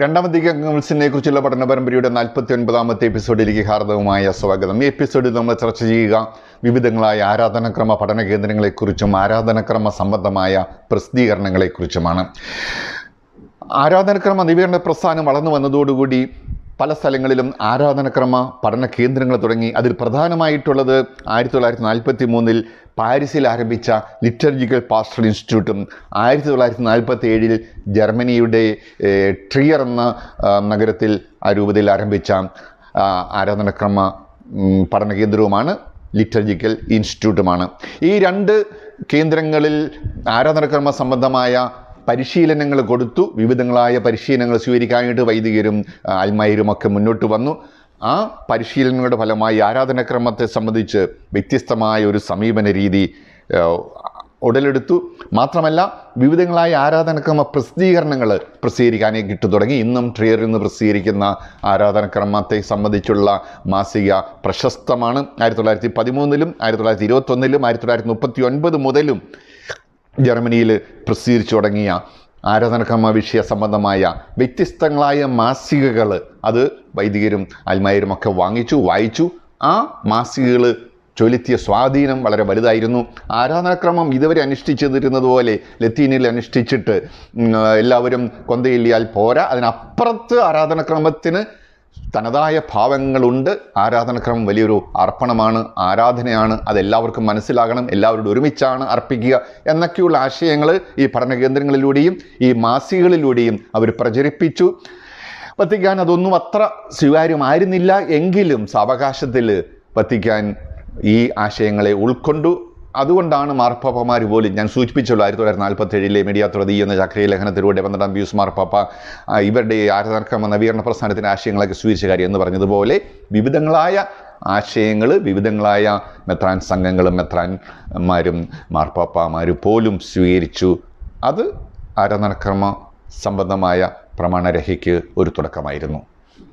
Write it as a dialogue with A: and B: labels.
A: രണ്ടാം വത്തിക്കാൻ കുറിച്ചുള്ള പഠന പരമ്പരയുടെ 49ാമത്തെ എപ്പിസോഡിലേക്ക് ഹാർദവമായ സ്വാഗതം. ഈ എപ്പിസോഡിൽ നമ്മൾ ചർച്ച ചെയ്യുക വിവിധങ്ങളായ ആരാധനാക്രമ പഠന കേന്ദ്രങ്ങളെക്കുറിച്ചും ആരാധനാക്രമ സംബന്ധമായ പ്രസിദ്ധീകരണങ്ങളെക്കുറിച്ചുമാണ്. ആരാധനാക്രമ നവീകരണ പ്രസ്ഥാനം വളർന്നു വന്നതോടുകൂടി പല സ്ഥലങ്ങളിലും ആരാധനാക്രമ പഠന കേന്ദ്രങ്ങൾ തുടങ്ങി. അതിൽ പ്രധാനമായിട്ടുള്ളത് 1943 പാരീസിൽ ആരംഭിച്ച ലിറ്റർജിക്കൽ പാസ്റ്ററൽ ഇൻസ്റ്റിറ്റ്യൂട്ടും 1947 ജർമ്മനിയുടെ ട്രിയർ എന്ന നഗരത്തിൽ ആ രൂപതയിൽ ആരംഭിച്ച ആരാധനാക്രമ പഠന കേന്ദ്രവുമാണ് ലിറ്റർജിക്കൽ ഇൻസ്റ്റിറ്റ്യൂട്ടുമാണ്. ഈ രണ്ട് കേന്ദ്രങ്ങളിൽ ആരാധനാക്രമ സംബന്ധമായ പരിശീലനങ്ങൾ കൊടുത്തു. വിവിധങ്ങളായ പരിശീലനങ്ങൾ സ്വീകരിക്കാനായിട്ട് വൈദികരും അൽമായരും ഒക്കെ മുന്നോട്ട് വന്നു. ആ പരിശീലനങ്ങളുടെ ഫലമായി ആരാധനാക്രമത്തെ സംബന്ധിച്ച് വ്യത്യസ്തമായ ഒരു സമീപന രീതി ഉടലെടുത്തു. മാത്രമല്ല വിവിധങ്ങളായ ആരാധനാക്രമ പ്രസിദ്ധീകരണങ്ങൾ പ്രസിദ്ധീകരിക്കാനായി കിട്ടു തുടങ്ങി. ഇന്നും ട്രിയറിൽ നിന്ന് പ്രസിദ്ധീകരിക്കുന്ന ആരാധനാക്രമത്തെ സംബന്ധിച്ചുള്ള മാസിക പ്രശസ്തമാണ്. 1913 1921 1939 മുതലും ജർമ്മനിയിൽ പ്രസിദ്ധീകരിച്ചു തുടങ്ങിയ ആരാധനാക്രമ വിഷയ സംബന്ധമായ വ്യത്യസ്തങ്ങളായ മാസികകൾ അത് വൈദികരും അൽമായരും ഒക്കെ വായിച്ചു. ആ മാസികകൾ ചൊലുത്തിയ സ്വാധീനം വളരെ വലുതായിരുന്നു. ആരാധനാക്രമം ഇതുവരെ അനുഷ്ഠിച്ചിരുന്നത് പോലെ ലത്തീനിൽ അനുഷ്ഠിച്ചിട്ട് എല്ലാവരും കൊന്തയില്ലിയാൽ പോരാ. അതിനപ്പുറത്ത് ആരാധനാക്രമത്തിന് തനതായ ഭാവങ്ങളുണ്ട്. ആരാധനാക്രമം വലിയൊരു അർപ്പണമാണ്, ആരാധനയാണ്. അതെല്ലാവർക്കും മനസ്സിലാകണം, എല്ലാവരോടും ഒരുമിച്ചാണ് അർപ്പിക്കുക എന്നൊക്കെയുള്ള ആശയങ്ങൾ ഈ പഠന കേന്ദ്രങ്ങളിലൂടെയും ഈ മാസികകളിലൂടെയും അവർ പ്രചരിപ്പിച്ചു. വത്തിക്കാൻ അതൊന്നും അത്ര സ്വീകാര്യമായിരുന്നില്ല എങ്കിലും സാവകാശത്തിൽ വത്തിക്കാൻ ഈ ആശയങ്ങളെ ഉൾക്കൊണ്ടു. അതുകൊണ്ടാണ് മാർപ്പാപ്പമാർ പോലും, ഞാൻ സൂചിപ്പിച്ചുള്ളൂ, 1947 മീഡിയാ ത്രതി എന്ന ചക്രീയ ലേഖനത്തിലൂടെ 12ാം പിയൂസ് മാർപ്പാപ്പ ഇവരുടെ ആരാധനാക്രമ നവീകരണ പ്രസ്ഥാനത്തിൻ്റെ ആശയങ്ങളൊക്കെ സ്വീകരിച്ച കാര്യം എന്ന് പറഞ്ഞതുപോലെ വിവിധങ്ങളായ ആശയങ്ങൾ വിവിധങ്ങളായ മെത്രാൻ സംഘങ്ങളും മെത്രാന്മാരും മാർപ്പാപ്പമാരും പോലും സ്വീകരിച്ചു. അത് ആരാധനാക്രമ സംബന്ധമായ പ്രമാണരഹയ്ക്ക് ഒരു തുടക്കമായിരുന്നു.